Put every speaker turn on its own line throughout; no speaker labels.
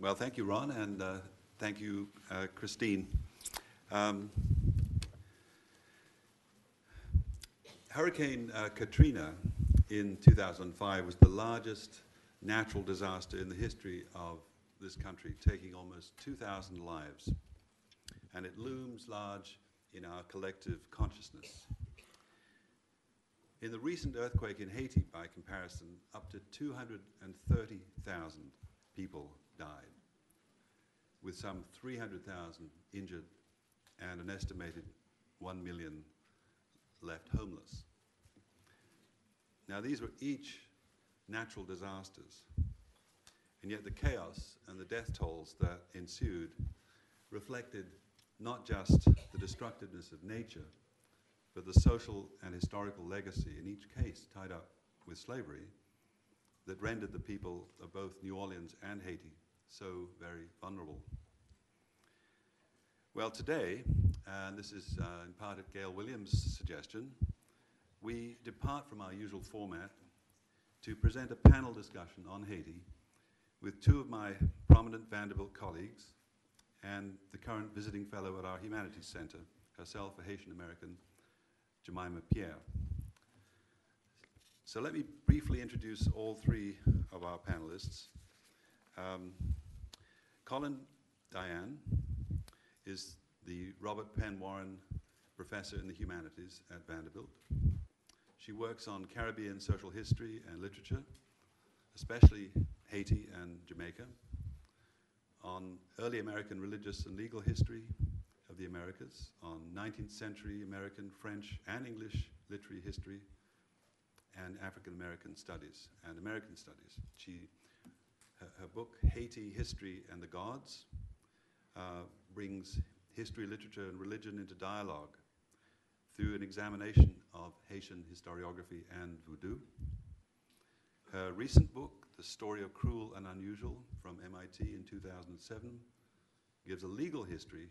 Well, thank you, Ron, and thank you, Christine. Hurricane Katrina in 2005 was the largest natural disaster in the history of this country, taking almost 2,000 lives. And it looms large in our collective consciousness. In the recent earthquake in Haiti, by comparison, up to 230,000 people died, with some 300,000 injured and an estimated 1 million left homeless. Now, these were each natural disasters, and yet the chaos and the death tolls that ensued reflected not just the destructiveness of nature, but the social and historical legacy, in each case tied up with slavery, that rendered the people of both New Orleans and Haiti so very vulnerable. Well, today, and this is in part at Gail Williams' suggestion, we depart from our usual format to present a panel discussion on Haiti with two of my prominent Vanderbilt colleagues and the current visiting fellow at our Humanities Center, herself a Haitian American, Jemima Pierre. So let me briefly introduce all three of our panelists. Colin Dayan is the Robert Penn Warren Professor in the Humanities at Vanderbilt. She works on Caribbean social history and literature, especially Haiti and Jamaica, on early American religious and legal history of the Americas, on 19th century American, French, and English literary history, and African American studies and American studies. Her book, Haiti, History and the Gods, brings history, literature, and religion into dialogue through an examination of Haitian historiography and voodoo. Her recent book, The Story of Cruel and Unusual, from MIT in 2007, gives a legal history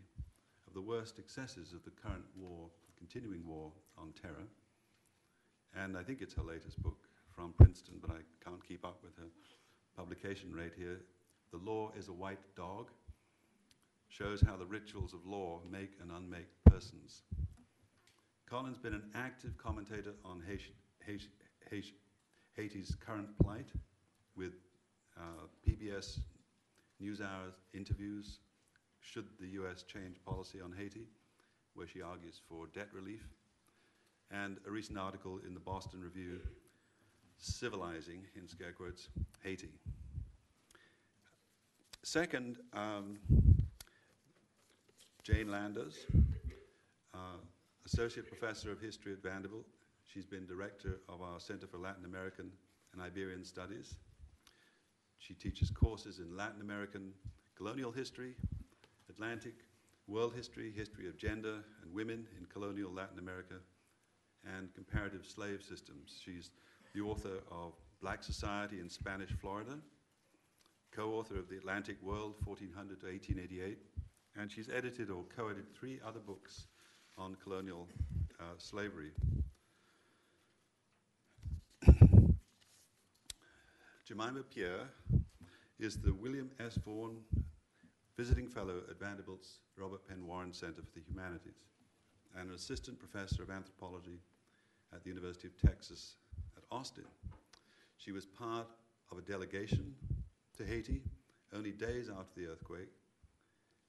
of the worst excesses of the current war, continuing war on terror. And I think it's her latest book from Princeton, but I can't keep up with her publication rate here. The Law is a White Dog, shows how the rituals of law make and unmake persons. Colin's been an active commentator on Haiti's current plight, with PBS NewsHour interviews, Should the US Change Policy on Haiti, where she argues for debt relief, and a recent article in the Boston Review, Civilizing, in scare quotes, Haiti. Second, Jane Landers, Associate Professor of History at Vanderbilt. She's been director of our Center for Latin American and Iberian Studies. She teaches courses in Latin American colonial history, Atlantic, world history, history of gender and women in colonial Latin America, and comparative slave systems. She's the author of Black Society in Spanish Florida, co-author of The Atlantic World, 1400 to 1888, and she's edited or co-edited 3 other books on colonial slavery. Jemima Pierre is the William S. Vaughan Visiting Fellow at Vanderbilt's Robert Penn Warren Center for the Humanities and an Assistant Professor of Anthropology at the University of Texas at Austin. She was part of a delegation to Haiti only days after the earthquake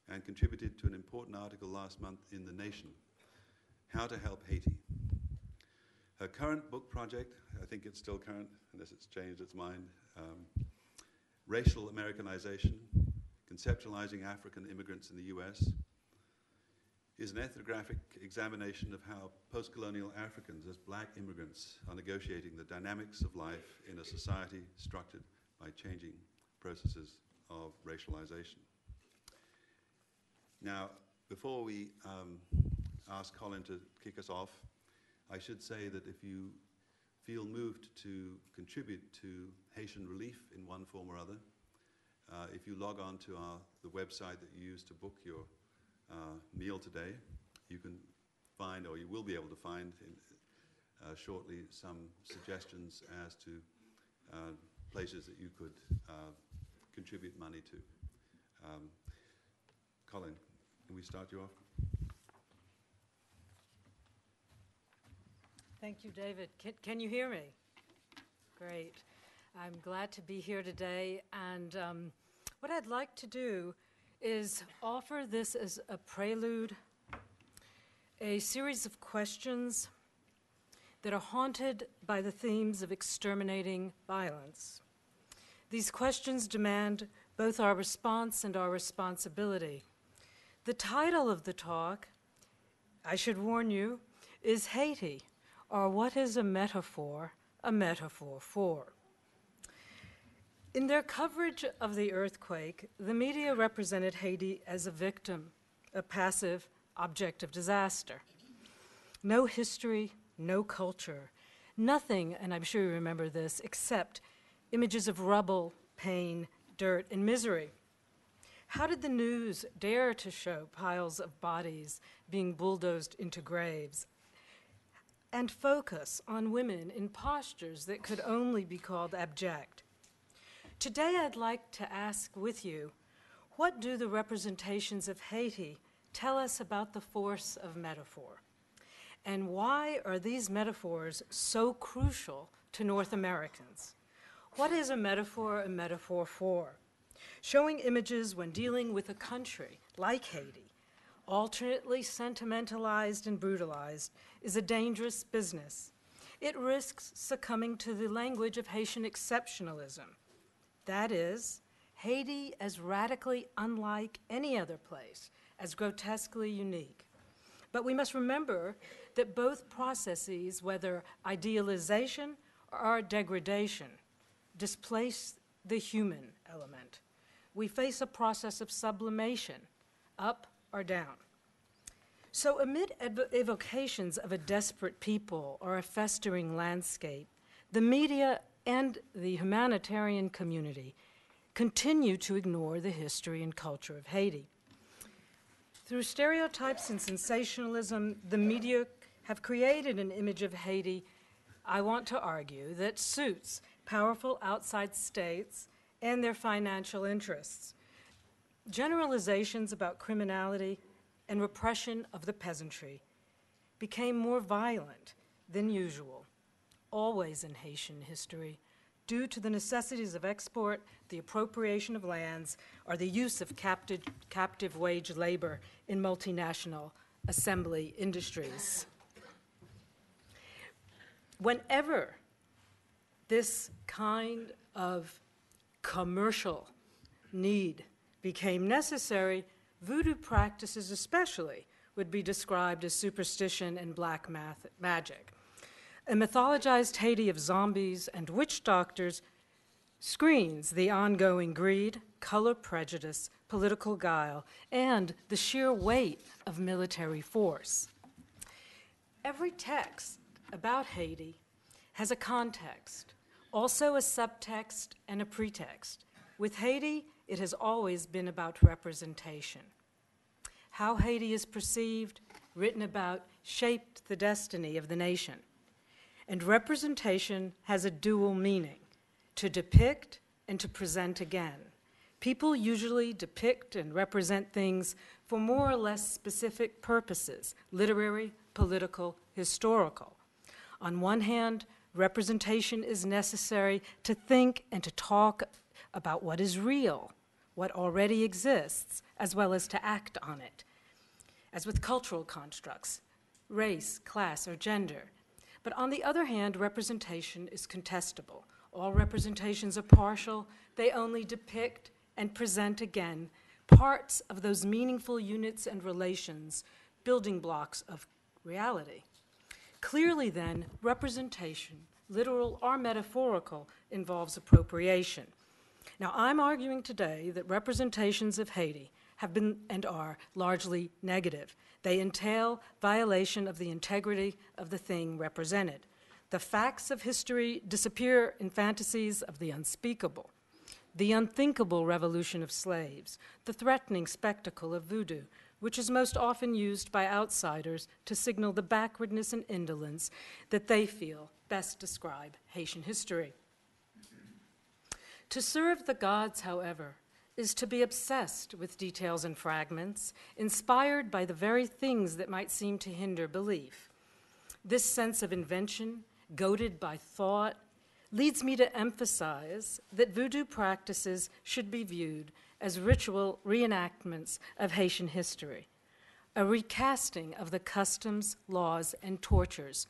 and contributed to an important article last month in The Nation, How to Help Haiti. Her current book project, I think it's still current unless it's changed its mind, Racial Americanization, Conceptualizing African Immigrants in the US, is an ethnographic examination of how post-colonial Africans as black immigrants are negotiating the dynamics of life in a society structured by changing processes of racialization. Now, before we ask Colin to kick us off, I should say that if you feel moved to contribute to Haitian relief in one form or other, if you log on to the website that you used to book your meal today, you can find, or you will be able to find shortly, some suggestions as to places that you could contribute money to. Colin, can we start you off?
Thank you, David. Can you hear me? Great. I'm glad to be here today, and what I'd like to do is offer this as a prelude, a series of questions that are haunted by the themes of exterminating violence. These questions demand both our response and our responsibility. The title of the talk, I should warn you, is Haiti, or What is a metaphor for? In their coverage of the earthquake, the media represented Haiti as a victim, a passive object of disaster. No history, no culture, nothing, and I'm sure you remember this, except images of rubble, pain, dirt, and misery. How did the news dare to show piles of bodies being bulldozed into graves and focus on women in postures that could only be called abject? Today I'd like to ask with you, what do the representations of Haiti tell us about the force of metaphor? And why are these metaphors so crucial to North Americans? What is a metaphor for? Showing images when dealing with a country like Haiti, alternately sentimentalized and brutalized, is a dangerous business. It risks succumbing to the language of Haitian exceptionalism. That is, Haiti as radically unlike any other place, as grotesquely unique. But we must remember that both processes, whether idealization or degradation, displace the human element. We face a process of sublimation, up or down. So amid evocations of a desperate people or a festering landscape, the media and the humanitarian community continue to ignore the history and culture of Haiti. Through stereotypes and sensationalism, the media have created an image of Haiti, I want to argue, that suits powerful outside states and their financial interests. Generalizations about criminality and repression of the peasantry became more violent than usual, always in Haitian history, due to the necessities of export, the appropriation of lands, or the use of captive wage labor in multinational assembly industries. Whenever this kind of commercial need became necessary, voodoo practices especially would be described as superstition and black magic. A mythologized Haiti of zombies and witch doctors screens the ongoing greed, color prejudice, political guile, and the sheer weight of military force. Every text about Haiti has a context, also a subtext and a pretext. With Haiti, it has always been about representation. How Haiti is perceived, written about, shaped the destiny of the nation. And representation has a dual meaning, to depict and to present again. People usually depict and represent things for more or less specific purposes, literary, political, historical. On one hand, representation is necessary to think and to talk about what is real, what already exists, as well as to act on it, as with cultural constructs, race, class, or gender. But on the other hand, representation is contestable. All representations are partial. They only depict and present again parts of those meaningful units and relations, building blocks of reality. Clearly then, representation, literal or metaphorical, involves appropriation. Now, I'm arguing today that representations of Haiti have been and are largely negative. They entail violation of the integrity of the thing represented. The facts of history disappear in fantasies of the unspeakable. The unthinkable revolution of slaves, the threatening spectacle of voodoo, which is most often used by outsiders to signal the backwardness and indolence that they feel best describe Haitian history. To serve the gods, however, is to be obsessed with details and fragments, inspired by the very things that might seem to hinder belief. This sense of invention, goaded by thought, leads me to emphasize that voodoo practices should be viewed as ritual reenactments of Haitian history, a recasting of the customs, laws, and tortures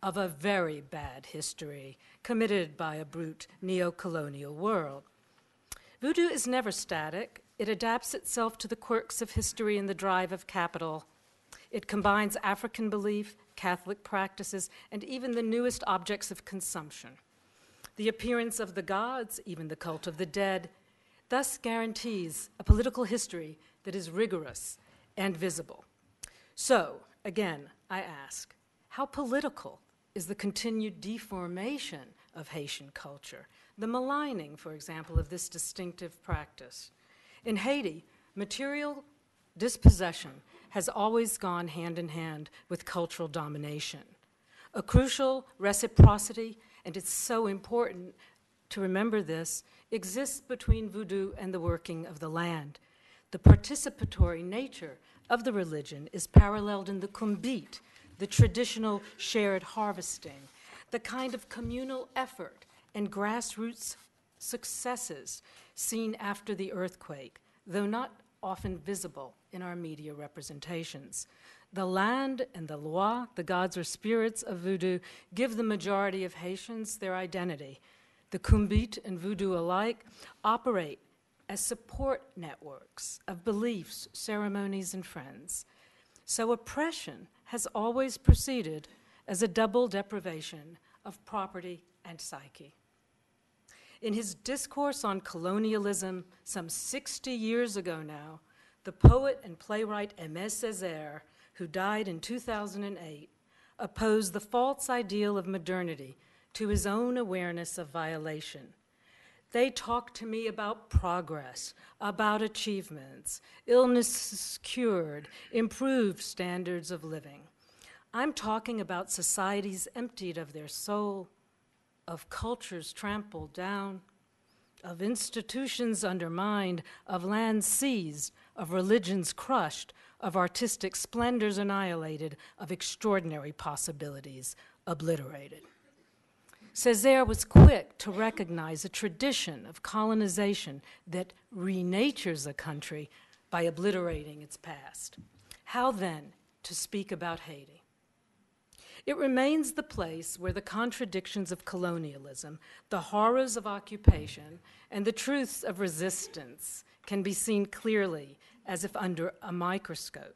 of a very bad history committed by a brute neo-colonial world. Voodoo is never static. It adapts itself to the quirks of history and the drive of capital. It combines African belief, Catholic practices, and even the newest objects of consumption. The appearance of the gods, even the cult of the dead, thus guarantees a political history that is rigorous and visible. So, again, I ask, how political is the continued deformation of Haitian culture, the maligning, for example, of this distinctive practice? In Haiti, material dispossession has always gone hand in hand with cultural domination. A crucial reciprocity, and it's so important to remember this, exists between voodoo and the working of the land. The participatory nature of the religion is paralleled in the kumbit, the traditional shared harvesting, the kind of communal effort and grassroots successes seen after the earthquake, though not often visible in our media representations. The land and the loi, the gods or spirits of voodoo, give the majority of Haitians their identity. The kumbit and voodoo alike operate as support networks of beliefs, ceremonies, and friends. So oppression has always proceeded as a double deprivation of property and psyche. In his discourse on colonialism some 60 years ago now, the poet and playwright Aimé Césaire, who died in 2008, opposed the false ideal of modernity to his own awareness of violation. They talk to me about progress, about achievements, illnesses cured, improved standards of living. I'm talking about societies emptied of their soul, of cultures trampled down, of institutions undermined, of lands seized, of religions crushed, of artistic splendors annihilated, of extraordinary possibilities obliterated. Césaire was quick to recognize a tradition of colonization that renatures a country by obliterating its past. How then to speak about Haiti? It remains the place where the contradictions of colonialism, the horrors of occupation, and the truths of resistance can be seen clearly as if under a microscope.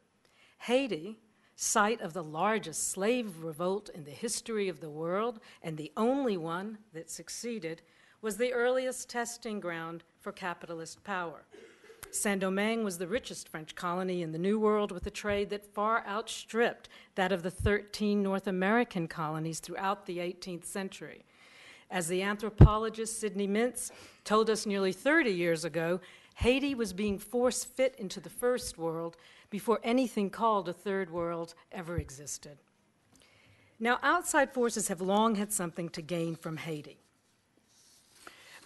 Haiti, site of the largest slave revolt in the history of the world, and the only one that succeeded, was the earliest testing ground for capitalist power. Saint-Domingue was the richest French colony in the New World, with a trade that far outstripped that of the 13 North American colonies throughout the 18th century. As the anthropologist Sidney Mintz told us nearly 30 years ago, Haiti was being force-fit into the First World before anything called a Third World ever existed. Now, outside forces have long had something to gain from Haiti.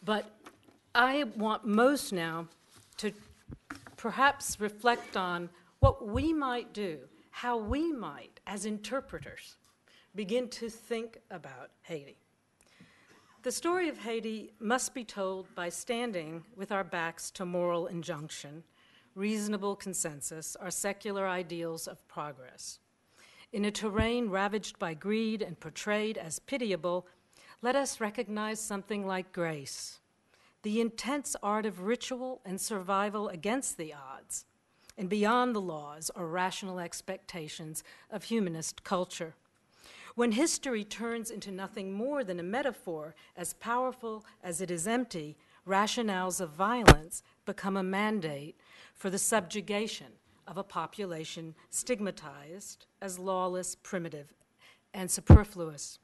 But I want most now to perhaps reflect on what we might do, how we might, as interpreters, begin to think about Haiti. The story of Haiti must be told by standing with our backs to moral injunction, reasonable consensus, our secular ideals of progress. In a terrain ravaged by greed and portrayed as pitiable, let us recognize something like grace, the intense art of ritual and survival against the odds, and beyond the laws or rational expectations of humanist culture. When history turns into nothing more than a metaphor, as powerful as it is empty, rationales of violence become a mandate for the subjugation of a population stigmatized as lawless, primitive, and superfluous.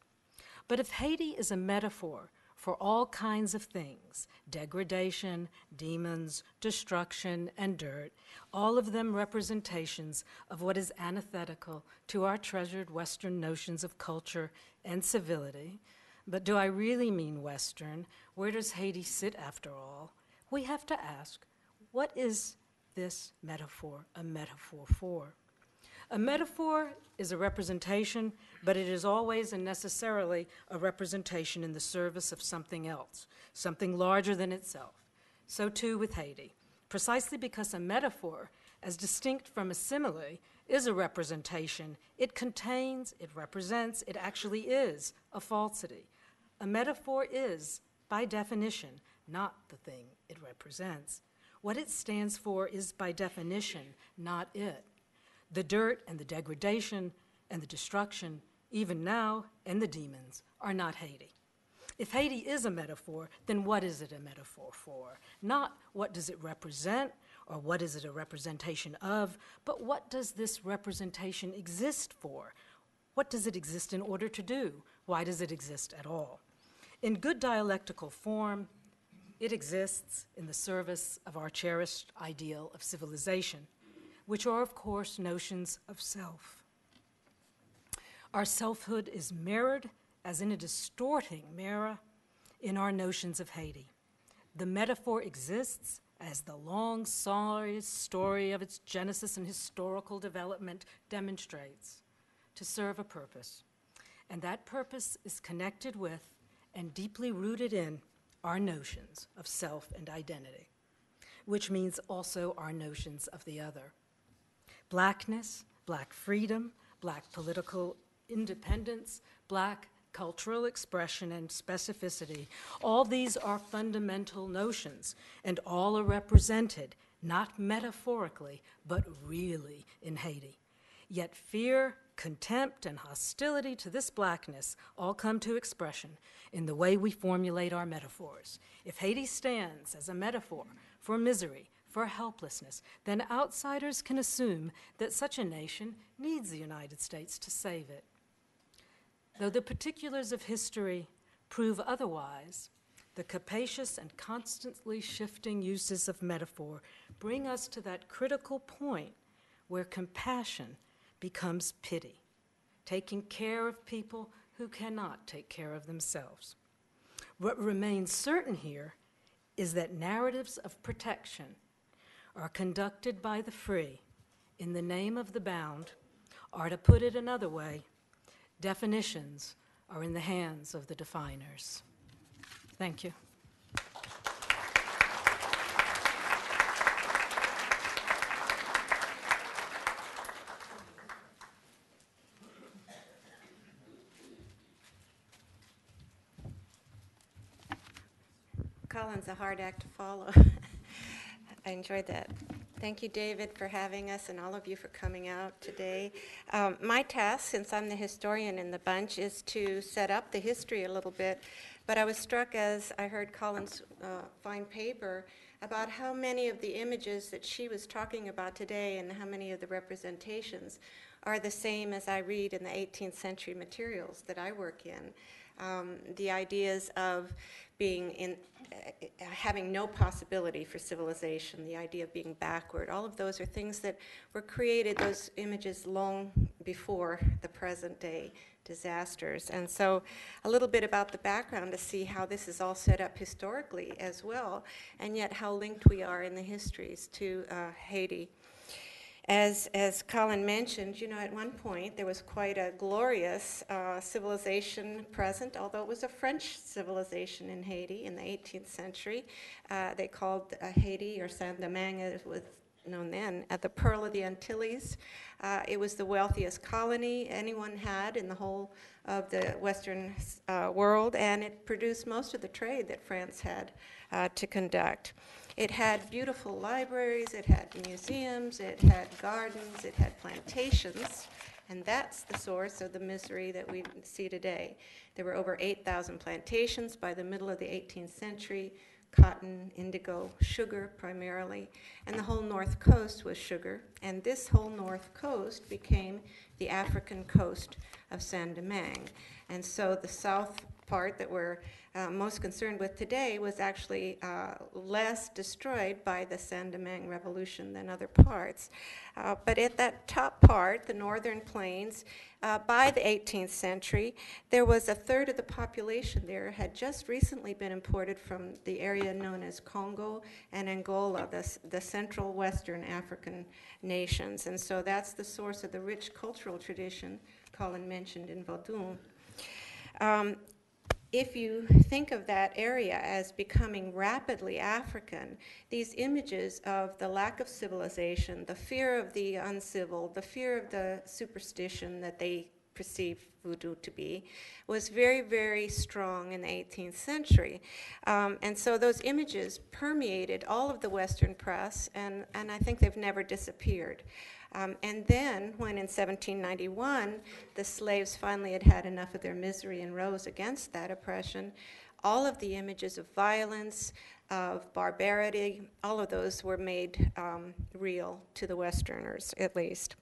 But if Haiti is a metaphor for all kinds of things, degradation, demons, destruction, and dirt, all of them representations of what is antithetical to our treasured Western notions of culture and civility. But do I really mean Western? Where does Haiti sit, after all? We have to ask, what is this metaphor a metaphor for? A metaphor is a representation, but it is always and necessarily a representation in the service of something else, something larger than itself. So too with Haiti. Precisely because a metaphor, as distinct from a simile, is a representation, it contains, it represents, it actually is a falsity. A metaphor is, by definition, not the thing it represents. What it stands for is, by definition, not it. The dirt and the degradation and the destruction, even now, and the demons, are not Haiti. If Haiti is a metaphor, then what is it a metaphor for? Not what does it represent or what is it a representation of, but what does this representation exist for? What does it exist in order to do? Why does it exist at all? In good dialectical form, it exists in the service of our cherished ideal of civilization, which are, of course, notions of self. Our selfhood is mirrored, as in a distorting mirror, in our notions of Haiti. The metaphor exists as the long, sorry story of its genesis and historical development demonstrates, to serve a purpose. And that purpose is connected with and deeply rooted in our notions of self and identity, which means also our notions of the other. Blackness, black freedom, black political independence, black cultural expression and specificity, all these are fundamental notions, and all are represented, not metaphorically, but really in Haiti. Yet fear, contempt, and hostility to this blackness all come to expression in the way we formulate our metaphors. If Haiti stands as a metaphor for misery, for helplessness, then outsiders can assume that such a nation needs the United States to save it. Though the particulars of history prove otherwise, the capacious and constantly shifting uses of metaphor bring us to that critical point where compassion becomes pity, taking care of people who cannot take care of themselves. What remains certain here is that narratives of protection are conducted by the free in the name of the bound, or to put it another way, definitions are in the hands of the definers. Thank you.
Colin's a hard act to follow. I enjoyed that. Thank you, David, for having us, and all of you for coming out today. My task, since I'm the historian in the bunch, is to set up the history a little bit, but I was struck as I heard Colin's fine paper about how many of the images that she was talking about today and how many of the representations are the same as I read in the 18th century materials that I work in. The ideas of being in, having no possibility for civilization, the idea of being backward, all of those are things that were created, those images, long before the present day disasters. And so a little bit about the background to see how this is all set up historically as well, and yet how linked we are in the histories to Haiti. As Colin mentioned, you know, at one point there was quite a glorious civilization present, although it was a French civilization in Haiti in the 18th century. They called Haiti, or Saint-Domingue, as it was known then, the Pearl of the Antilles. It was the wealthiest colony anyone had in the whole of the Western world, and it produced most of the trade that France had to conduct. It had beautiful libraries, it had museums, it had gardens, it had plantations, and that's the source of the misery that we see today. There were over 8,000 plantations by the middle of the 18th century, cotton, indigo, sugar primarily, and the whole north coast was sugar, and this whole north coast became the African coast of Saint-Domingue. And so the south part that we're most concerned with today was actually less destroyed by the Saint-Domingue Revolution than other parts. But at that top part, the northern plains, by the 18th century, there was a third of the population there had just recently been imported from the area known as Congo and Angola, the central western African nations. And so that's the source of the rich cultural tradition Colin mentioned in Vaudou. If you think of that area as becoming rapidly African, these images of the lack of civilization, the fear of the uncivil, the fear of the superstition that they perceived voodoo to be, was very, very strong in the 18th century. And so those images permeated all of the Western press, and I think they've never disappeared. And then, when in 1791 the slaves finally had enough of their misery and rose against that oppression, all of the images of violence, of barbarity, all of those were made real to the Westerners, at least.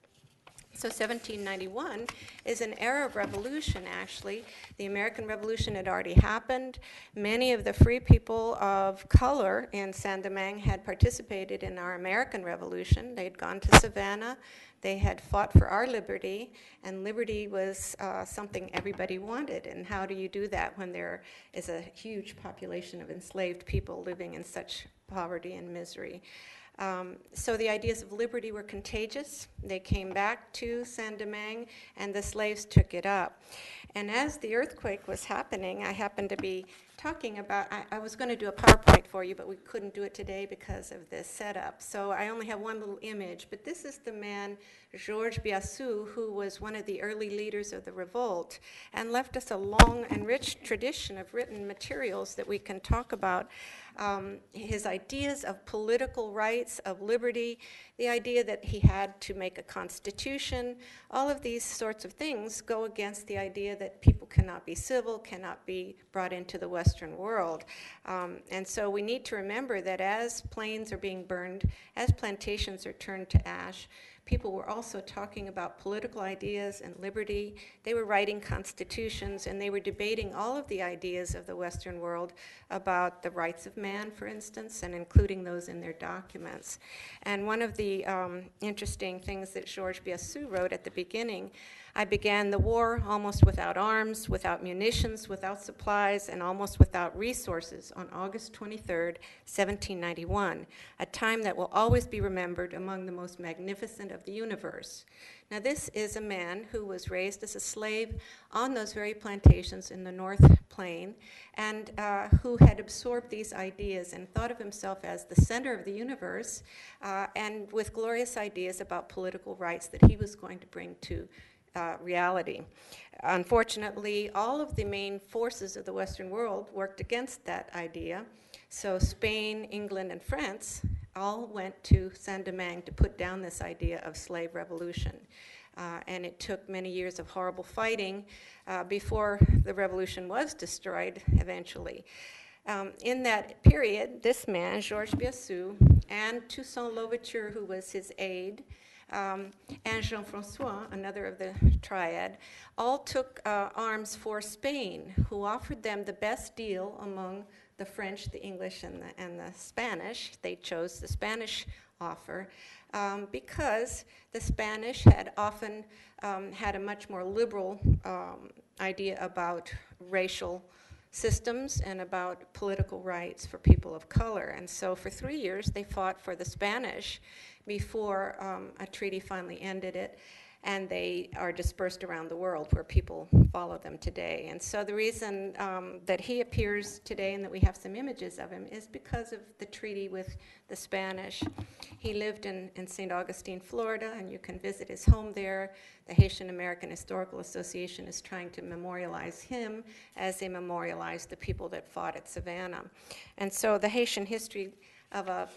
So 1791 is an era of revolution, actually. The American Revolution had already happened. Many of the free people of color in Saint-Domingue had participated in our American Revolution. They had gone to Savannah. They had fought for our liberty, and liberty was something everybody wanted. And how do you do that when there is a huge population of enslaved people living in such poverty and misery? So the ideas of liberty were contagious. They came back to Saint-Domingue, and the slaves took it up. And as the earthquake was happening, I happened to be talking about, I was going to do a PowerPoint for you, but we couldn't do it today because of this setup. So I only have one little image, but this is the man, Georges Biassou, who was one of the early leaders of the revolt and left us a long and rich tradition of written materials that we can talk about. His ideas of political rights, of liberty, the idea that he had to make a constitution, all of these sorts of things go against the idea that people cannot be civil, cannot be brought into the Western world. And so we need to remember that as plains are being burned, as plantations are turned to ash, people were also talking about political ideas and liberty. They were writing constitutions, and they were debating all of the ideas of the Western world about the rights of man, for instance, and including those in their documents. And one of the interesting things that Georges Biassou wrote at the beginning, I began the war almost without arms, without munitions, without supplies, and almost without resources on August 23rd, 1791, a time that will always be remembered among the most magnificent of the universe. Now, this is a man who was raised as a slave on those very plantations in the North Plain, and who had absorbed these ideas and thought of himself as the center of the universe, and with glorious ideas about political rights that he was going to bring to reality. Unfortunately, all of the main forces of the Western world worked against that idea. So Spain, England, and France all went to Saint-Domingue to put down this idea of slave revolution. And it took many years of horrible fighting before the revolution was destroyed eventually. In that period, this man, Georges Biassou, and Toussaint Louverture, who was his aide, and Jean-François, another of the triad, all took arms for Spain, who offered them the best deal among the French, the English, and the Spanish. They chose the Spanish offer because the Spanish had often had a much more liberal idea about racial systems and about political rights for people of color. And so for 3 years, they fought for the Spanish before a treaty finally ended it, and they are dispersed around the world where people follow them today. And so the reason that he appears today and that we have some images of him is because of the treaty with the Spanish. He lived in St. Augustine, Florida, and you can visit his home there. The Haitian American Historical Association is trying to memorialize him as they memorialized the people that fought at Savannah. And so the Haitian history of a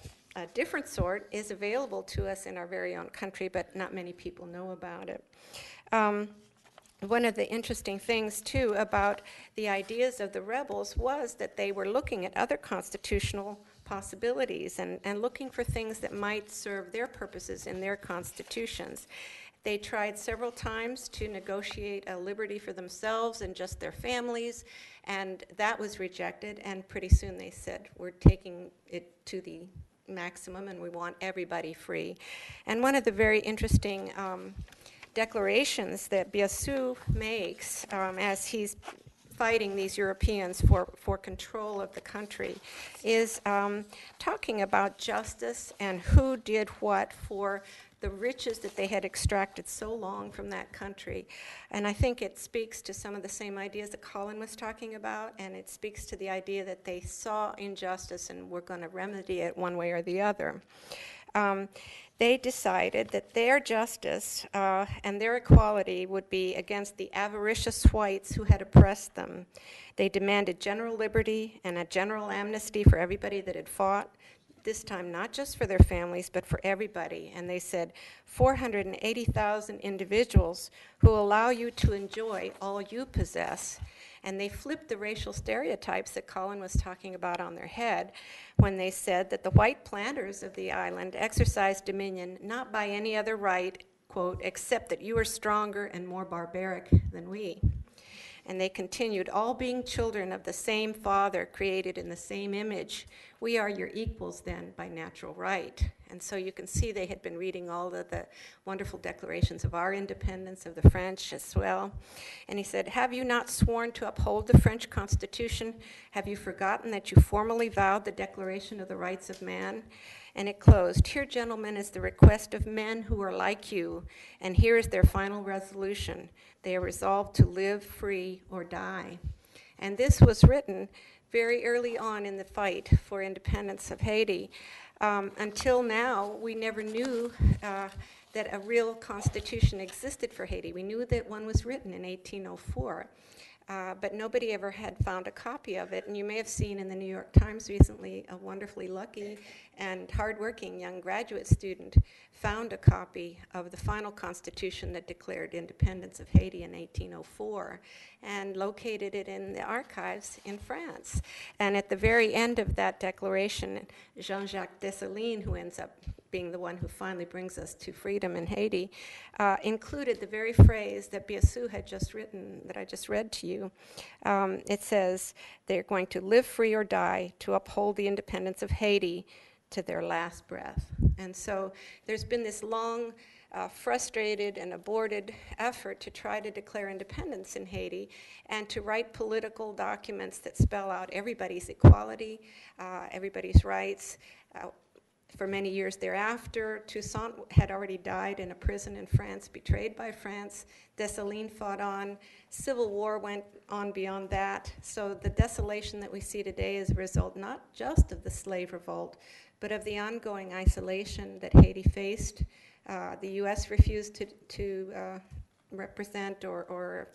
different sort is available to us in our very own country, but not many people know about it. One of the interesting things, too, about the ideas of the rebels was that they were looking at other constitutional possibilities and looking for things that might serve their purposes in their constitutions. They tried several times to negotiate a liberty for themselves and just their families, and that was rejected, and pretty soon they said, we're taking it to the maximum and we want everybody free. And one of the very interesting declarations that Biassou makes as he's fighting these Europeans for control of the country is talking about justice and who did what for the riches that they had extracted so long from that country. And I think it speaks to some of the same ideas that Colin was talking about, and it speaks to the idea that they saw injustice and were going to remedy it one way or the other. They decided that their justice and their equality would be against the avaricious whites who had oppressed them. They demanded general liberty and a general amnesty for everybody that had fought, this time not just for their families, but for everybody. And they said 480,000 individuals who allow you to enjoy all you possess. And they flipped the racial stereotypes that Colin was talking about on their head when they said that the white planters of the island exercised dominion not by any other right, quote, except that you are stronger and more barbaric than we. And they continued, all being children of the same Father, created in the same image. We are your equals then by natural right. And so you can see they had been reading all of the wonderful declarations of our independence, of the French as well. And he said, have you not sworn to uphold the French Constitution? Have you forgotten that you formally vowed the Declaration of the Rights of Man? And it closed, here, gentlemen, is the request of men who are like you, and here is their final resolution. They are resolved to live free or die. And this was written very early on in the fight for independence of Haiti. Until now, we never knew that a real constitution existed for Haiti. We knew that one was written in 1804. But nobody ever had found a copy of it. And you may have seen in the New York Times recently a wonderfully lucky and hardworking young graduate student found a copy of the final constitution that declared independence of Haiti in 1804 and located it in the archives in France. And at the very end of that declaration, Jean-Jacques Dessalines, who ends up being the one who finally brings us to freedom in Haiti, included the very phrase that Biassou had just written, that I just read to you. It says, they're going to live free or die to uphold the independence of Haiti to their last breath. And so there's been this long, frustrated and aborted effort to try to declare independence in Haiti and to write political documents that spell out everybody's equality, everybody's rights. For many years thereafter, Toussaint had already died in a prison in France, betrayed by France. Dessalines fought on. Civil war went on beyond that. So the desolation that we see today is a result not just of the slave revolt, but of the ongoing isolation that Haiti faced. The U.S. refused to represent or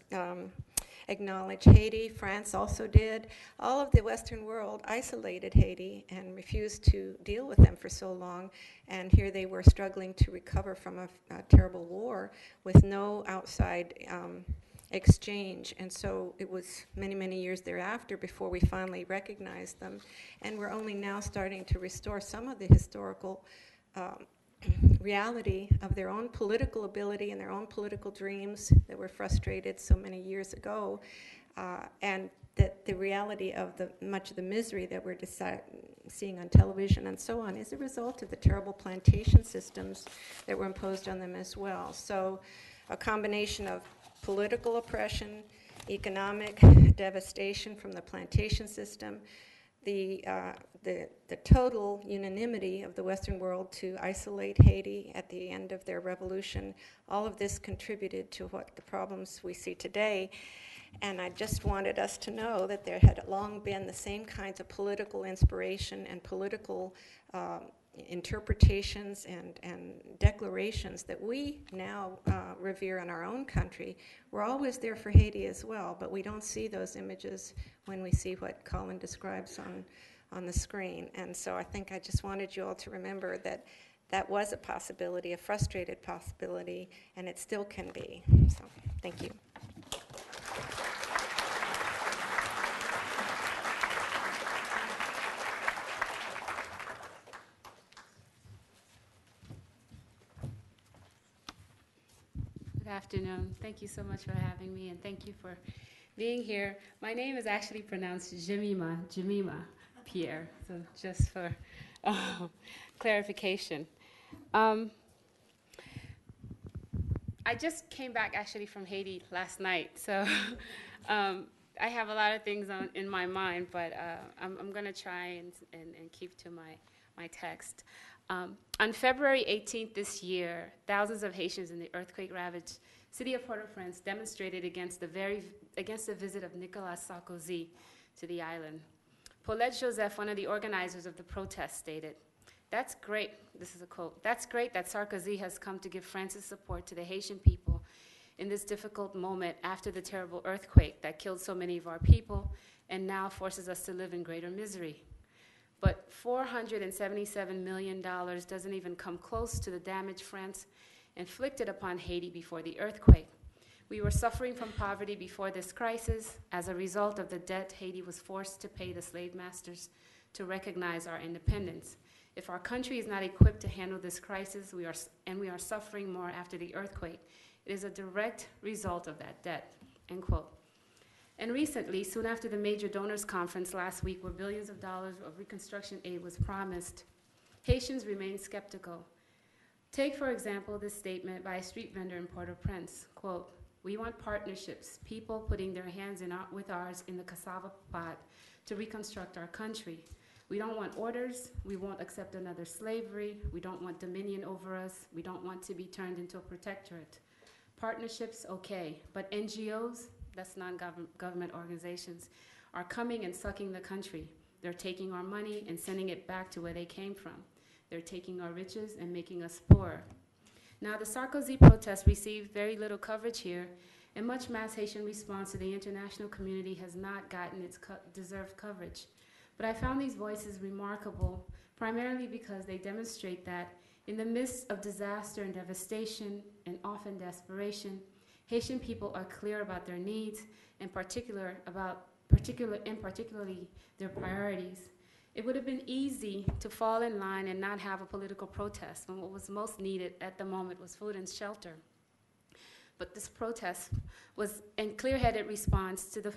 acknowledge Haiti. France also did. All of the Western world isolated Haiti and refused to deal with them for so long. And here they were struggling to recover from a terrible war with no outside exchange. And so it was many, many years thereafter before we finally recognized them. And we're only now starting to restore some of the historical reality of their own political ability and their own political dreams that were frustrated so many years ago, and that the reality of much of the misery that we're seeing on television and so on is a result of the terrible plantation systems that were imposed on them as well. So a combination of political oppression, economic devastation from the plantation system, the total unanimity of the Western world to isolate Haiti at the end of their revolution, all of this contributed to what the problems we see today. And I just wanted us to know that there had long been the same kinds of political inspiration and political interpretations and declarations that we now revere in our own country. We're always there for Haiti as well, but we don't see those images when we see what Colin describes on the screen. And so I think I just wanted you all to remember that that was a possibility, a frustrated possibility, and it still can be. So thank you.
afternoon. Thank you so much for having me, and thank you for being here. My name is actually pronounced Jemima Pierre, so just for clarification. I just came back actually from Haiti last night, so I have a lot of things in my mind, but I'm going to try and keep to my text. On February 18th this year, thousands of Haitians in the earthquake-ravaged city of Port-au-Prince demonstrated against the visit of Nicolas Sarkozy to the island. Paulette Joseph, one of the organizers of the protest, stated, "That's great," this is a quote, "that's great that Sarkozy has come to give France's support to the Haitian people in this difficult moment after the terrible earthquake that killed so many of our people and now forces us to live in greater misery. But $477 million doesn't even come close to the damage France inflicted upon Haiti before the earthquake. We were suffering from poverty before this crisis as a result of the debt Haiti was forced to pay the slave masters to recognize our independence. If our country is not equipped to handle this crisis, we are suffering more after the earthquake. It is a direct result of that debt," end quote. And recently, soon after the major donors conference last week where billions of dollars of reconstruction aid was promised, Haitians remain skeptical. Take, for example, this statement by a street vendor in Port-au-Prince, quote, "We want partnerships, people putting their hands with ours in the cassava pot to reconstruct our country. We don't want orders, we won't accept another slavery, we don't want dominion over us, we don't want to be turned into a protectorate. Partnerships, okay, but NGOs, that's non-government organizations, are coming and sucking the country. They're taking our money and sending it back to where they came from. They're taking our riches and making us poor." Now, the Sarkozy protest received very little coverage here, and much mass Haitian response to the international community has not gotten its deserved coverage. But I found these voices remarkable, primarily because they demonstrate that in the midst of disaster and devastation, and often desperation, Haitian people are clear about their needs, and particularly their priorities. It would have been easy to fall in line and not have a political protest when what was most needed at the moment was food and shelter. But this protest was a clear-headed response to the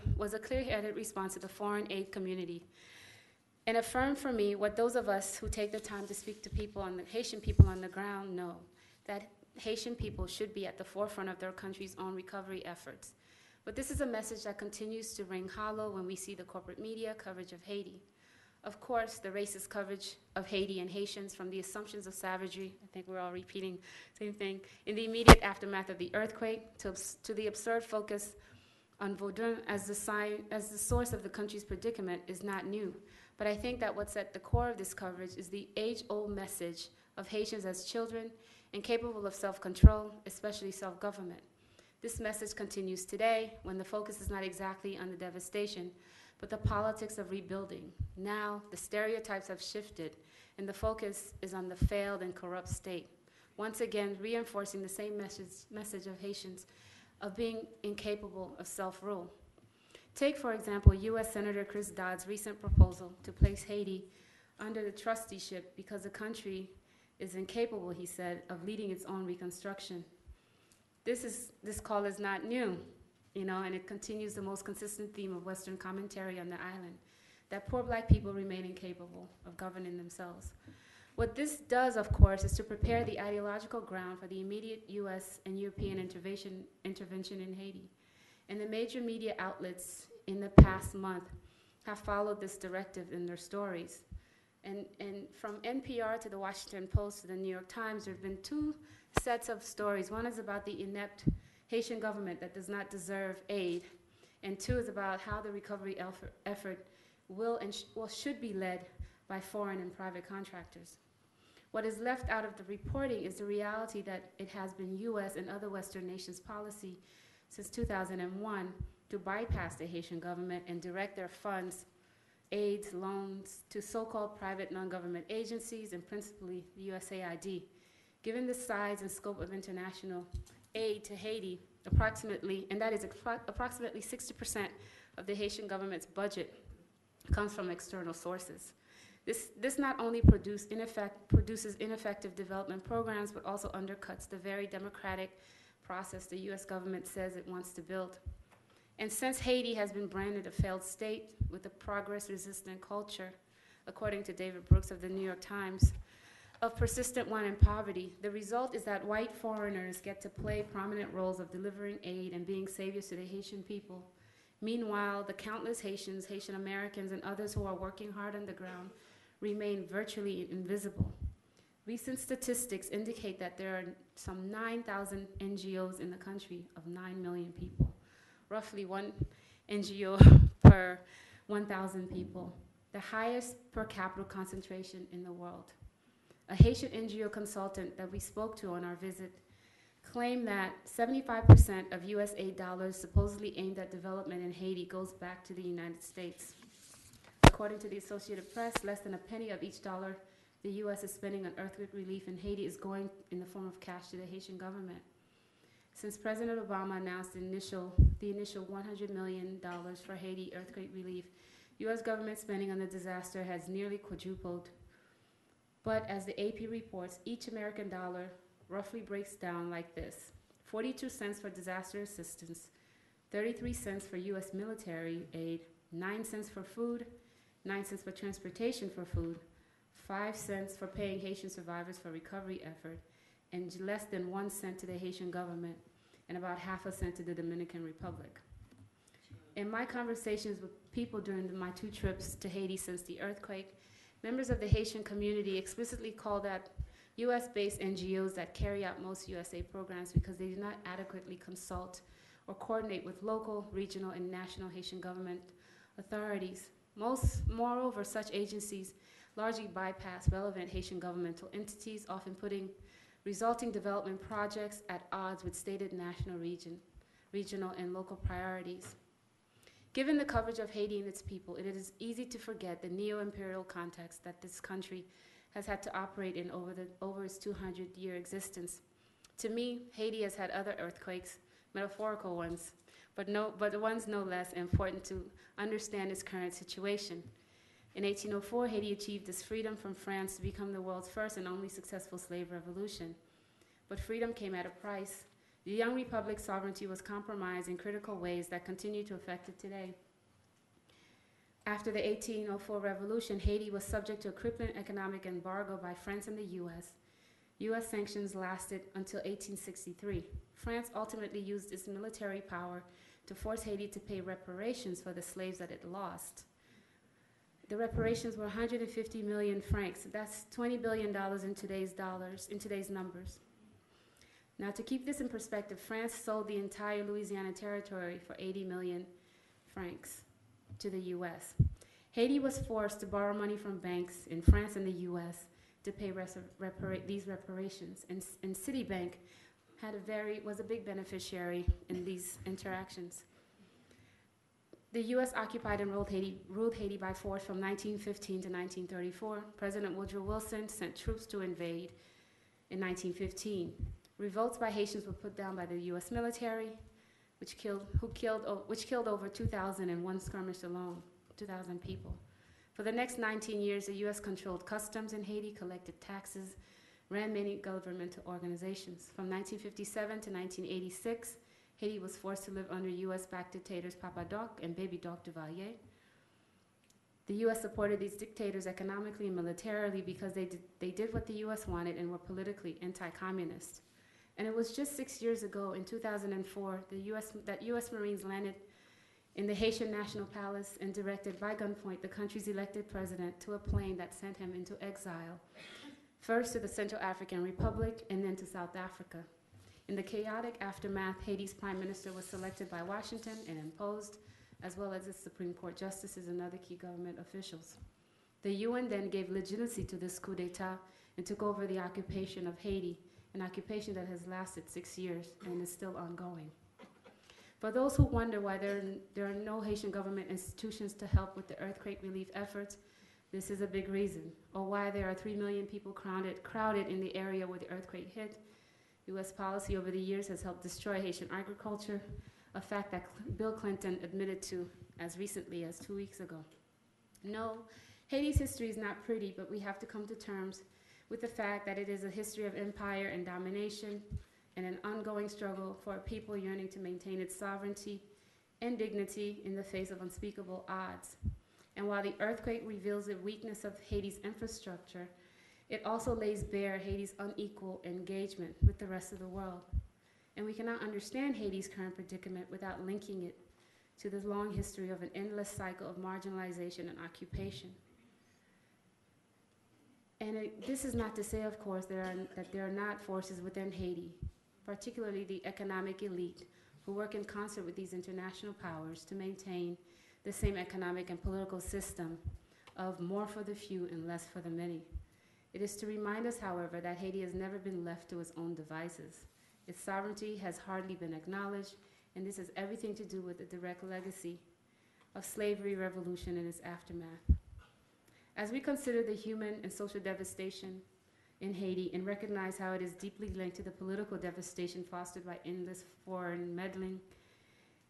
foreign aid community, and affirmed for me what those of us who take the time to speak to Haitian people on the ground know, that Haitian people should be at the forefront of their country's own recovery efforts. But this is a message that continues to ring hollow when we see the corporate media coverage of Haiti. Of course, the racist coverage of Haiti and Haitians, from the assumptions of savagery, I think we're all repeating the same thing, in the immediate aftermath of the earthquake, to the absurd focus on Vaudin as the source of the country's predicament, is not new. But I think that what's at the core of this coverage is the age-old message of Haitians as children incapable of self-control, especially self-government. This message continues today when the focus is not exactly on the devastation, but the politics of rebuilding. Now, the stereotypes have shifted, and the focus is on the failed and corrupt state, once again reinforcing the same message of Haitians of being incapable of self-rule. Take, for example, U.S. Senator Chris Dodd's recent proposal to place Haiti under the trusteeship because the country is incapable, he said, of leading its own reconstruction. This call is not new, and it continues the most consistent theme of Western commentary on the island, that poor black people remain incapable of governing themselves. What this does, of course, is to prepare the ideological ground for the immediate U.S. and European intervention in Haiti. And the major media outlets in the past month have followed this directive in their stories. And from NPR to the Washington Post to the New York Times, there have been two sets of stories. One is about the inept Haitian government that does not deserve aid, and two is about how the recovery effort will and should be led by foreign and private contractors. What is left out of the reporting is the reality that it has been U.S. and other Western nations' policy since 2001 to bypass the Haitian government and direct their funds, aids, loans, to so-called private non-government agencies, and principally the USAID. Given the size and scope of international aid to Haiti, approximately 60% of the Haitian government's budget comes from external sources. This not only produces ineffective development programs, but also undercuts the very democratic process the US government says it wants to build. And since Haiti has been branded a failed state with a progress-resistant culture, according to David Brooks of the New York Times, of persistent want and poverty, the result is that white foreigners get to play prominent roles of delivering aid and being saviors to the Haitian people. Meanwhile, the countless Haitians, Haitian Americans, and others who are working hard on the ground remain virtually invisible. Recent statistics indicate that there are some 9,000 NGOs in the country of 9 million people, roughly one NGO per 1,000 people, the highest per capita concentration in the world. A Haitian NGO consultant that we spoke to on our visit claimed that 75% of US aid dollars supposedly aimed at development in Haiti goes back to the United States. According to the Associated Press, less than a penny of each dollar the US is spending on earthquake relief in Haiti is going in the form of cash to the Haitian government. Since President Obama announced the initial $100 million for Haiti earthquake relief, US government spending on the disaster has nearly quadrupled. But as the AP reports, each American dollar roughly breaks down like this: 42 cents for disaster assistance, 33 cents for US military aid, 9 cents for food, 9 cents for transportation for food, 5 cents for paying Haitian survivors for recovery effort, and less than 1 cent to the Haitian government, and about half a cent to the Dominican Republic. In my conversations with people during my 2 trips to Haiti since the earthquake, members of the Haitian community explicitly call that US-based NGOs that carry out most USA programs because they do not adequately consult or coordinate with local, regional, and national Haitian government authorities. Moreover, such agencies largely bypass relevant Haitian governmental entities, often putting resulting development projects at odds with stated national, regional, and local priorities. Given the coverage of Haiti and its people, it is easy to forget the neo-imperial context that this country has had to operate in over its 200-year existence. To me, Haiti has had other earthquakes, metaphorical ones, but ones no less important to understand its current situation. In 1804, Haiti achieved its freedom from France to become the world's first and only successful slave revolution. But freedom came at a price. The young republic's sovereignty was compromised in critical ways that continue to affect it today. After the 1804 revolution, Haiti was subject to a crippling economic embargo by France and the US. US sanctions lasted until 1863. France ultimately used its military power to force Haiti to pay reparations for the slaves that it lost. The reparations were 150 million francs. That's $20 billion in today's numbers. Now, to keep this in perspective, France sold the entire Louisiana territory for 80 million francs to the US. Haiti was forced to borrow money from banks in France and the US to pay these reparations, and Citibank was a big beneficiary in these interactions. The US occupied and ruled Haiti by force from 1915 to 1934. President Woodrow Wilson sent troops to invade in 1915. Revolts by Haitians were put down by the US military, which killed over 2,000 in one skirmish alone, 2,000 people. For the next 19 years, the US controlled customs in Haiti, collected taxes, ran many governmental organizations. From 1957 to 1986, Haiti was forced to live under US-backed dictators Papa Doc and Baby Doc Duvalier. The US supported these dictators economically and militarily because they did what the US wanted and were politically anti-communist. And it was just 6 years ago, in 2004, that US Marines landed in the Haitian National Palace and directed by gunpoint the country's elected president to a plane that sent him into exile, first to the Central African Republic and then to South Africa. In the chaotic aftermath, Haiti's prime minister was selected by Washington and imposed, as well as its Supreme Court justices and other key government officials. The UN then gave legitimacy to this coup d'etat and took over the occupation of Haiti, an occupation that has lasted 6 years and is still ongoing. For those who wonder why there are no Haitian government institutions to help with the earthquake relief efforts, this is a big reason. Or why there are 3 million people crowded in the area where the earthquake hit. US policy over the years has helped destroy Haitian agriculture, a fact that Bill Clinton admitted to as recently as 2 weeks ago. No, Haiti's history is not pretty, but we have to come to terms with the fact that it is a history of empire and domination, and an ongoing struggle for a people yearning to maintain its sovereignty and dignity in the face of unspeakable odds. And while the earthquake reveals the weakness of Haiti's infrastructure, it also lays bare Haiti's unequal engagement with the rest of the world. And we cannot understand Haiti's current predicament without linking it to the long history of an endless cycle of marginalization and occupation. And this is not to say, of course, that there are not forces within Haiti, particularly the economic elite, who work in concert with these international powers to maintain the same economic and political system of more for the few and less for the many. It is to remind us, however, that Haiti has never been left to its own devices. Its sovereignty has hardly been acknowledged, and this has everything to do with the direct legacy of slavery, revolution, and its aftermath. As we consider the human and social devastation in Haiti and recognize how it is deeply linked to the political devastation fostered by endless foreign meddling,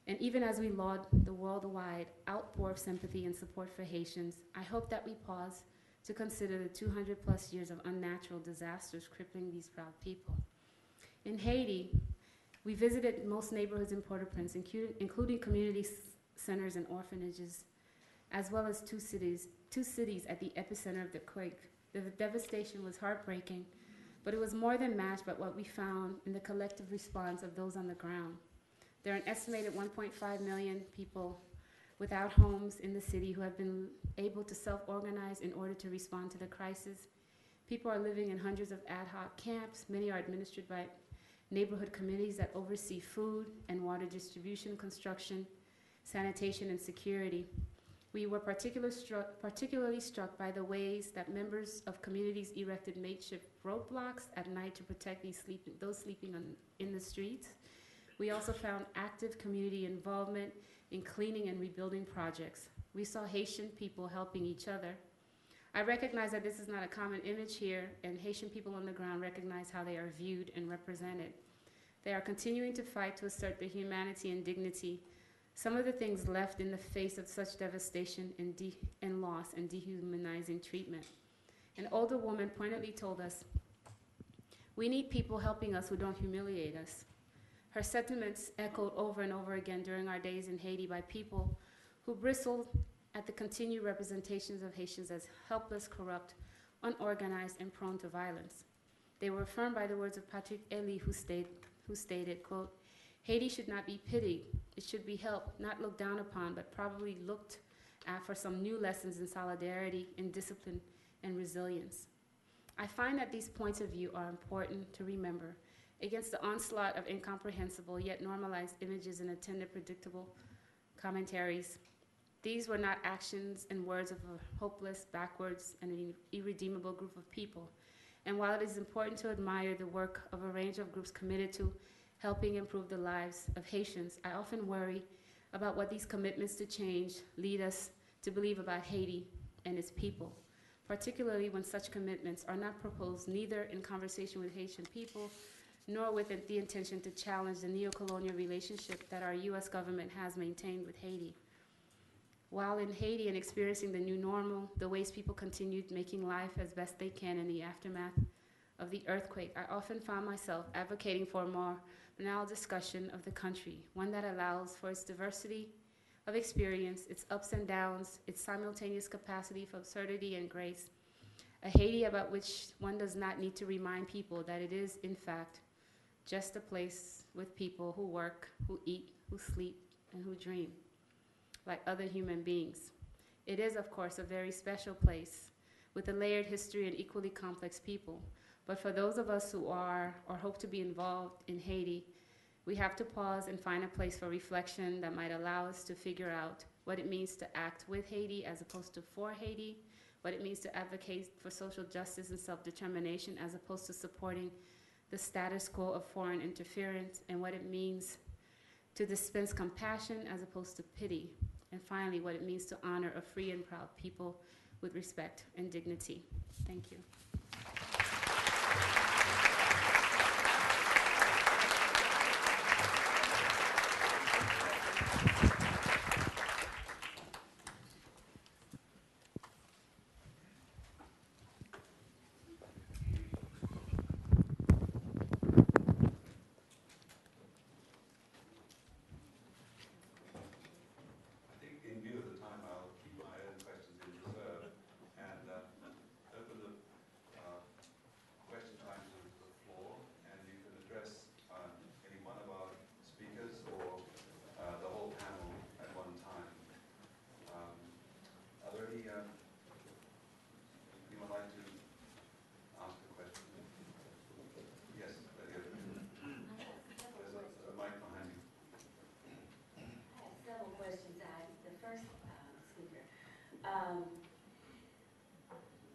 and even as we laud the worldwide outpour of sympathy and support for Haitians, I hope that we pause to consider the 200+ years of unnatural disasters crippling these proud people. In Haiti, we visited most neighborhoods in Port-au-Prince, including community centers and orphanages, as well as two cities at the epicenter of the quake. The devastation was heartbreaking, but it was more than matched by what we found in the collective response of those on the ground. There are an estimated 1.5 million people without homes in the city who have been able to self-organize in order to respond to the crisis. People are living in hundreds of ad hoc camps. Many are administered by neighborhood committees that oversee food and water distribution, construction, sanitation, and security. We were particularly struck by the ways that members of communities erected makeshift roadblocks at night to protect those sleeping in the streets. We also found active community involvement in cleaning and rebuilding projects. We saw Haitian people helping each other. I recognize that this is not a common image here, and Haitian people on the ground recognize how they are viewed and represented. They are continuing to fight to assert their humanity and dignity, some of the things left in the face of such devastation and loss and dehumanizing treatment. An older woman pointedly told us, "We need people helping us who don't humiliate us." Her sentiments echoed over and over again during our days in Haiti by people who bristled at the continued representations of Haitians as helpless, corrupt, unorganized, and prone to violence. They were affirmed by the words of Patrick Elie, who stated, quote, "Haiti should not be pitied. It should be helped, not looked down upon, but probably looked at for some new lessons in solidarity, in discipline, and resilience." I find that these points of view are important to remember against the onslaught of incomprehensible yet normalized images and attendant predictable commentaries. These were not actions and words of a hopeless, backwards, and irredeemable group of people. And while it is important to admire the work of a range of groups committed to helping improve the lives of Haitians, I often worry about what these commitments to change lead us to believe about Haiti and its people, particularly when such commitments are not proposed neither in conversation with Haitian people nor with the intention to challenge the neo-colonial relationship that our US government has maintained with Haiti. While in Haiti and experiencing the new normal, the ways people continued making life as best they can in the aftermath of the earthquake, I often found myself advocating for a more banal discussion of the country, one that allows for its diversity of experience, its ups and downs, its simultaneous capacity for absurdity and grace, a Haiti about which one does not need to remind people that it is, in fact, just a place with people who work, who eat, who sleep, and who dream, like other human beings. It is, of course, a very special place with a layered history and equally complex people. But for those of us who are or hope to be involved in Haiti, we have to pause and find a place for reflection that might allow us to figure out what it means to act with Haiti as opposed to for Haiti, what it means to advocate for social justice and self-determination as opposed to supporting the status quo of foreign interference, and what it means to dispense compassion as opposed to pity, and finally, what it means to honor a free and proud people with respect and dignity. Thank you.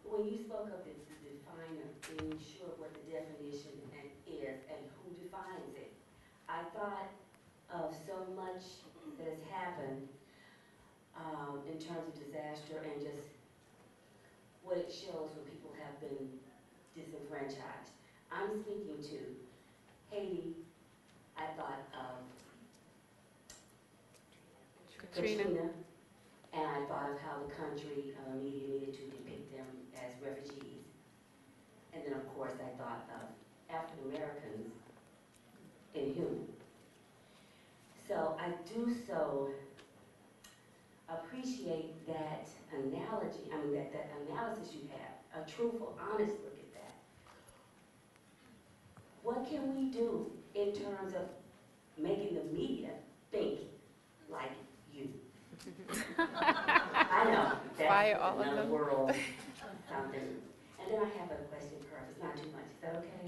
When you spoke of the definer, being sure what the definition is and who defines it, I thought of so much that has happened in terms of disaster and just what it shows when people have been disenfranchised. I'm speaking to Haiti. I thought of Katrina, and I thought of how the country media needed to depict them as refugees. And then, of course, I thought of African Americans in Human. So I do so appreciate that analogy, that analysis you have, a truthful, honest look at that. What can we do in terms of making the media think like you? I know, that's another world, something. And then I have a question for her, if it's not too much, is that okay?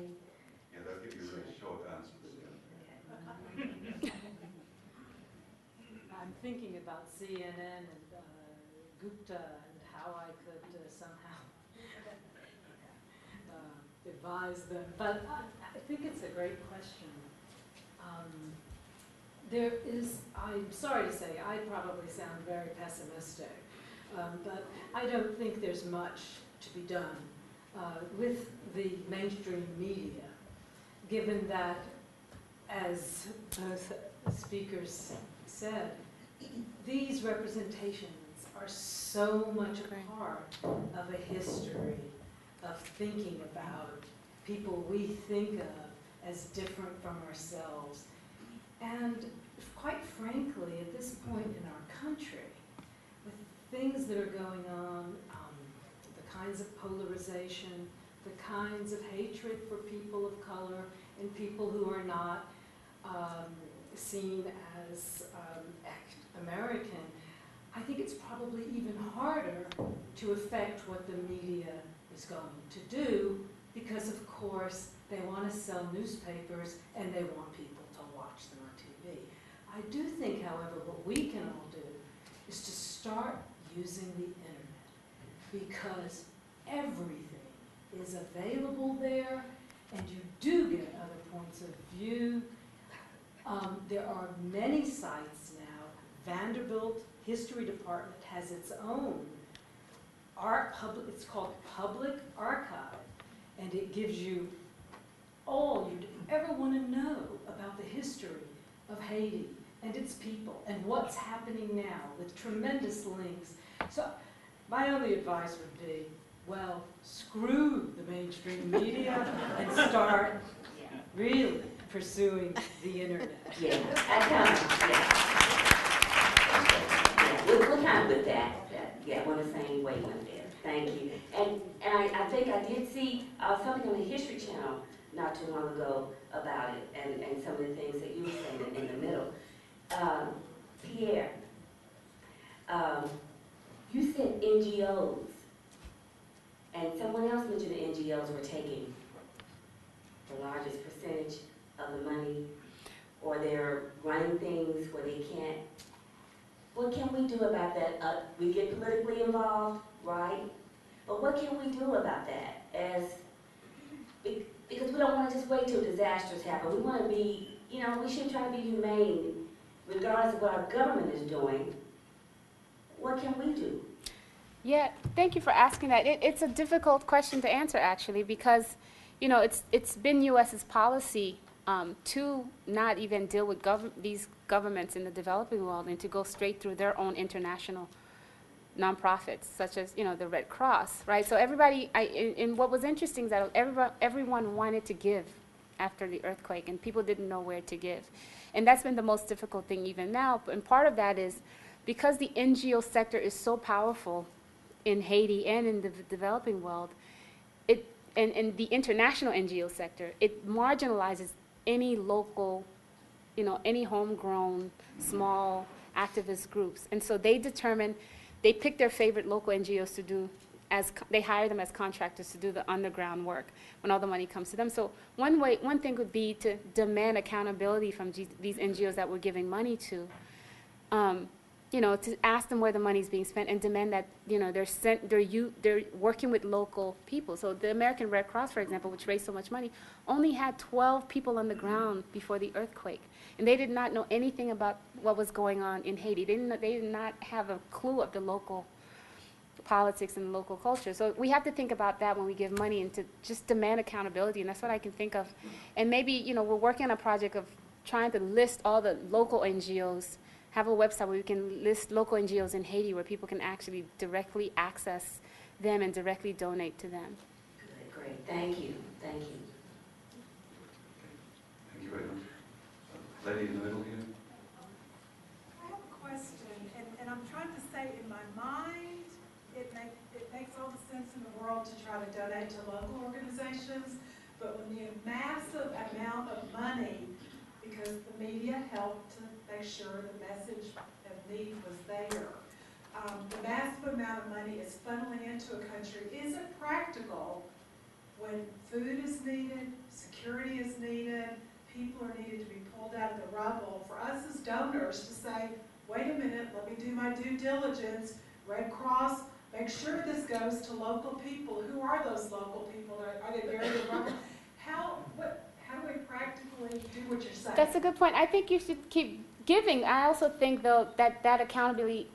Yeah, they'll give you really short answers.
Okay.
I'm thinking about CNN and Gupta and how I could somehow advise them. But I think it's a great question. There is, I'm sorry to say, I probably sound very pessimistic, but I don't think there's much to be done with the mainstream media, given that, as both speakers said, these representations are so much a part of a history of thinking about people we think of as different from ourselves. And quite frankly, at this point in our country, with things that are going on, the kinds of polarization, the kinds of hatred for people of color and people who are not seen as American, I think it's probably even harder to affect what the media is going to do because, of course, they want to sell newspapers and they want people to watch them on TV. I do think, however, what we can all do is to start using the internet because everything is available there and you do get other points of view. There are many sites now. Vanderbilt History Department has its own it's called Public Archive, and it gives you all you'd ever want to know about the history of Haiti and its people and what's happening now with tremendous links. So my only advice would be, well, screw the mainstream media and start really pursuing the internet.
Yeah, we're kind of with that. Yeah, we're on the same wavelength there. Thank you. And I think I did see something on the History Channel not too long ago about it and some of the things that you were saying in the middle. Pierre, you said NGOs, and someone else mentioned the NGOs were taking the largest percentage of the money, or they're running things where they can't. What can we do about that? We get politically involved, right? But what can we do about that? Because we don't want to just wait till disasters happen. We want to be, we should try to be humane regardless of what our government is doing. What can we do?
Yeah, thank you for asking that. It's a difficult question to answer, actually, because, it's been U.S.'s policy to not even deal with these governments in the developing world and to go straight through their own international nonprofits, such as, the Red Cross, right? So everybody, and what was interesting is that everyone wanted to give after the earthquake, and people didn't know where to give. And that's been the most difficult thing even now. And part of that is because the NGO sector is so powerful in Haiti and in the developing world, and the international NGO sector, it marginalizes any local, any homegrown, small activist groups. And so they pick their favorite local NGOs to do, they hire them as contractors to do the underground work when all the money comes to them. So one thing would be to demand accountability from these NGOs that we're giving money to. to ask them where the money is being spent and demand that, they're working with local people. So the American Red Cross, for example, which raised so much money, only had 12 people on the ground before the earthquake. And they did not know anything about what was going on in Haiti. They did not have a clue of the local politics and the local culture. So we have to think about that when we give money, and to just demand accountability, and that's what I can think of. And maybe, we're working on a project of trying to list all the local NGOs, have a website where we can list local NGOs in Haiti where people can actually directly access them and directly donate to them.
Good, great. Thank you. Thank you.
Thank you very much. Lady in the middle here.
I have a question, and I'm trying to say in my mind, it makes all the sense in the world to try to donate to local organizations, but when the massive amount of money, because the media helped to make sure the message of need was there, the massive amount of money is funneling into a country isn't practical when food is needed, security is needed, people are needed to be pulled out of the rubble. For us as donors to say, wait a minute, let me do my due diligence, Red Cross, make sure this goes to local people. Who are those local people? Are they buried in rubble? How do we practically do what you're saying?
That's a good point. I think you should keep giving. I also think, though, that accountability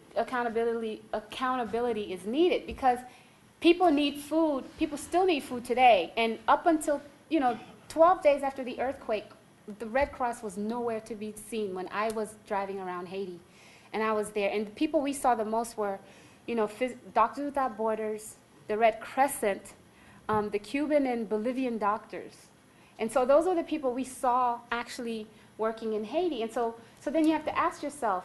is needed, because people need food. People still need food today. And up until, 12 days after the earthquake, the Red Cross was nowhere to be seen when I was driving around Haiti. And I was there. And the people we saw the most were, Doctors Without Borders, the Red Crescent, the Cuban and Bolivian doctors. And so those were the people we saw actually working in Haiti. And so then you have to ask yourself,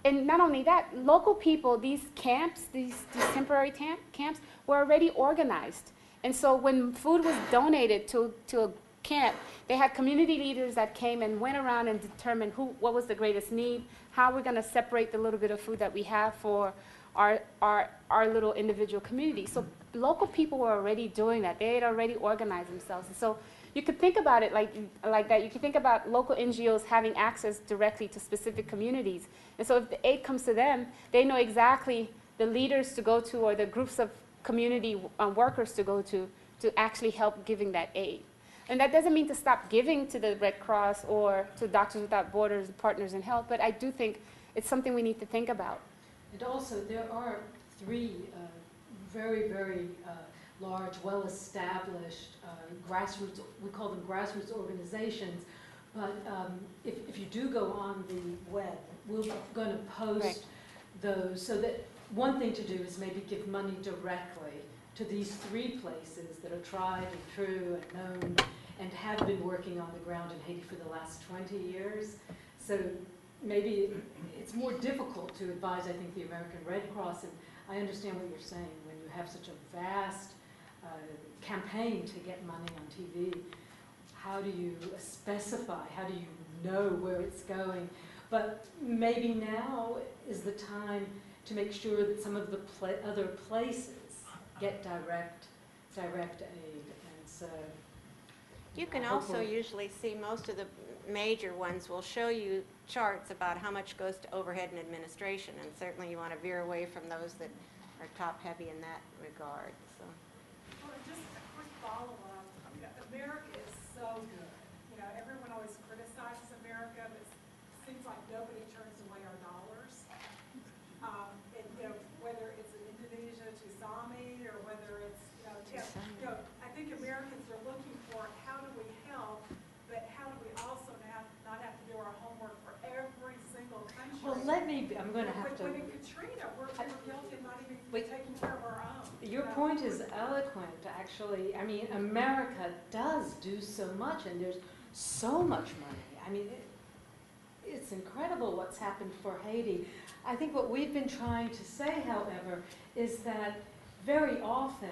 and not only that, local people, these camps, these temporary camps, were already organized. And so when food was donated to a camp, they had community leaders that came and went around and determined what was the greatest need, how we're going to separate the little bit of food that we have for our little individual community. So local people were already doing that. They had already organized themselves. And so you could think about it like that. You could think about local NGOs having access directly to specific communities. And so if the aid comes to them, they know exactly the leaders to go to or the groups of community workers to go to actually help giving that aid. And that doesn't mean to stop giving to the Red Cross or to Doctors Without Borders, Partners in Health, but I do think it's something we need to think about.
And also, there are three very, very large, well-established grassroots, we call them grassroots organizations, but if you do go on the web, we're going to post those, so that one thing to do is maybe give money directly to these three places that are tried and true and known and have been working on the ground in Haiti for the last 20 years. So maybe it's more difficult to advise, I think, the American Red Cross, and I understand what you're saying. When you have such a vast campaign to get money on TV, how do you specify, how do you know where it's going? But maybe now is the time to make sure that some of the other places get direct aid. And so
you can also usually see most of the major ones will show you charts about how much goes to overhead and administration, and certainly you want to veer away from those that are top heavy in that regard. So.
Well, just a quick follow-up. America is so good. Everyone always criticizes America, but it seems like nobody turns away our dollars. And whether it's in Indonesia, Tsunami, or whether it's I think Americans are looking for how do we help, but how do we also not have to do our homework for every single country.
Well, I'm going to have to.
When in Katrina, we're guilty of not even taking care of our own.
Your point is eloquent, actually. I mean, America does do so much, and there's so much money. I mean, it's incredible what's happened for Haiti. I think what we've been trying to say, however, is that very often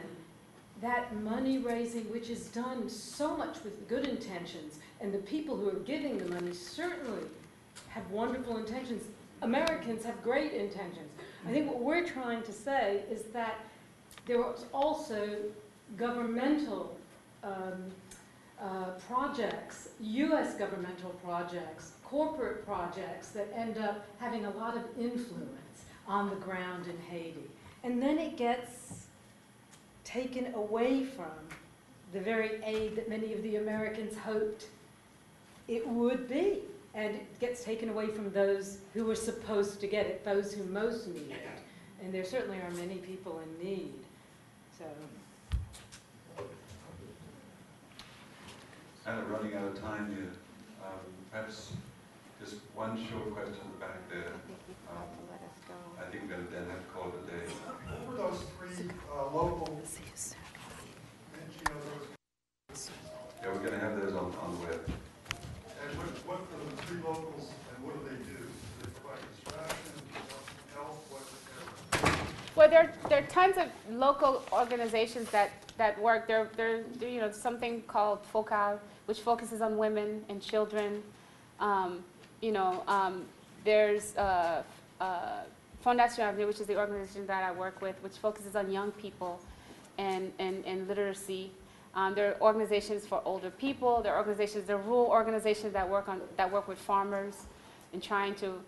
that money raising, which is done so much with good intentions, and the people who are giving the money certainly have wonderful intentions. Americans have great intentions. I think what we're trying to say is that there was also governmental projects, U.S. governmental projects, corporate projects that end up having a lot of influence on the ground in Haiti. And then it gets taken away from the very aid that many of the Americans hoped it would be. And it gets taken away from those who were supposed to get it, those who most need it. And there certainly are many people in need. So.
Kind of running out of time here. Perhaps just one short question in the back there. I think we're going to then have to call it a day.
Who were those three local NGOs?
Yeah, we're going to have those on the web.
And what are the three locals and what do they do? Do they provide instruction, help,
Well, there are tons of local organizations that work. There you know, something called FOCAL, which focuses on women and children. There's Fondation Avenue, which is the organization that I work with, which focuses on young people and literacy. There are organizations for older people. There are rural organizations that work with farmers and trying to,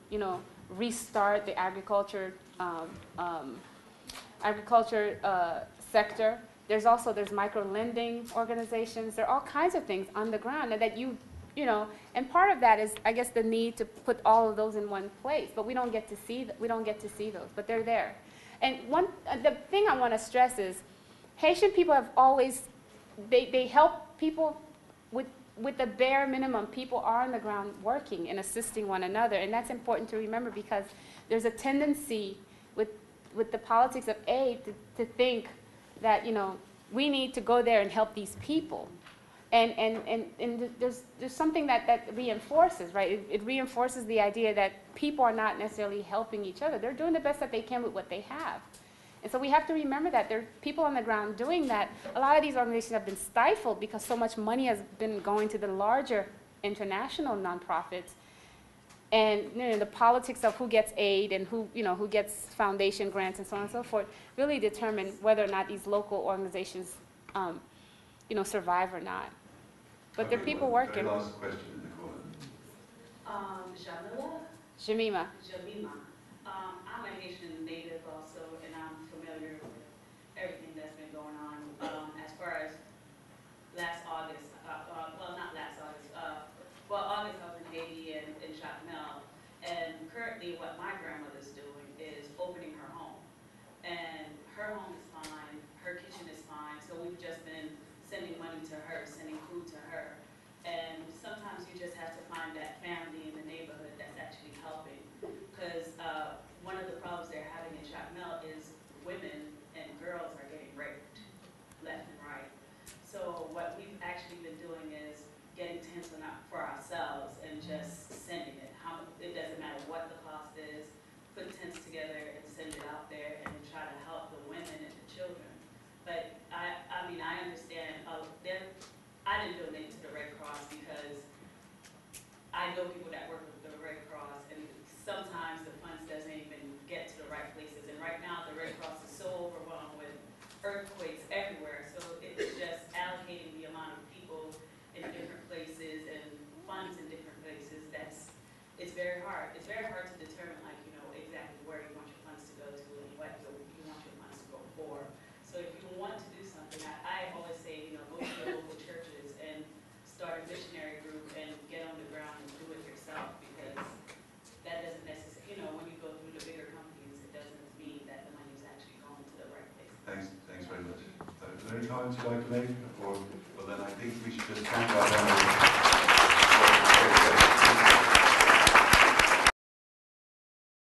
restart the agriculture sector. There's micro lending organizations. There are all kinds of things on the ground that and part of that is, I guess, the need to put all of those in one place. But we don't get to see those, but they're there. And the thing I want to stress is, Haitian people have always they help people with the bare minimum. People are on the ground working and assisting one another, and that's important to remember because there's a tendency with the politics of aid to think that we need to go there and help these people, and there's something that reinforces, right? It reinforces the idea that people are not necessarily helping each other. They're doing the best that they can with what they have. And so we have to remember that there are people on the ground doing that. A lot of these organizations have been stifled because so much money has been going to the larger international nonprofits. And the politics of who gets aid and who gets foundation grants and so on and so forth really determine whether or not these local organizations survive or not. But there are people working.
Very last question in the corner.
Jemima.
I'm a Haitian native also, and I'm familiar with everything that's been going on. As far as last August, August I was in Haiti and in Chapmel, and currently what my grandmother's doing is opening her home. And her home is fine, her kitchen is fine, so we've just been sending money to her, sending food to her. And sometimes you just have to find that family in the neighborhood that's actually helping. Because one of the problems they're having in Chapmel is women and girls are getting raped left and right. So what we've actually been doing is getting tents for ourselves and just sending it. It doesn't matter what the cost is, put tents together and send it out there and try to help the women and the children. But I understand, I didn't donate to the Red Cross because I know people that work with the Red Cross, and sometimes the funds doesn't even get to the right places. And right now the Red Cross is so overwhelmed with earthquakes everywhere, so it's just allocating the amount of people in different places and funds in different places. It's very hard. It's very hard to determine, exactly where you want your funds to go to and what you want your funds to go for. So if you want to do something, I always say, go to your local churches and start a missionary group and get on the ground and do it yourself, because that doesn't necessarily, when you go through the bigger companies, it doesn't mean that the money is actually going to the right place.
Thanks very much. Is there any comments you'd like to make? Well, then I think we should just thank our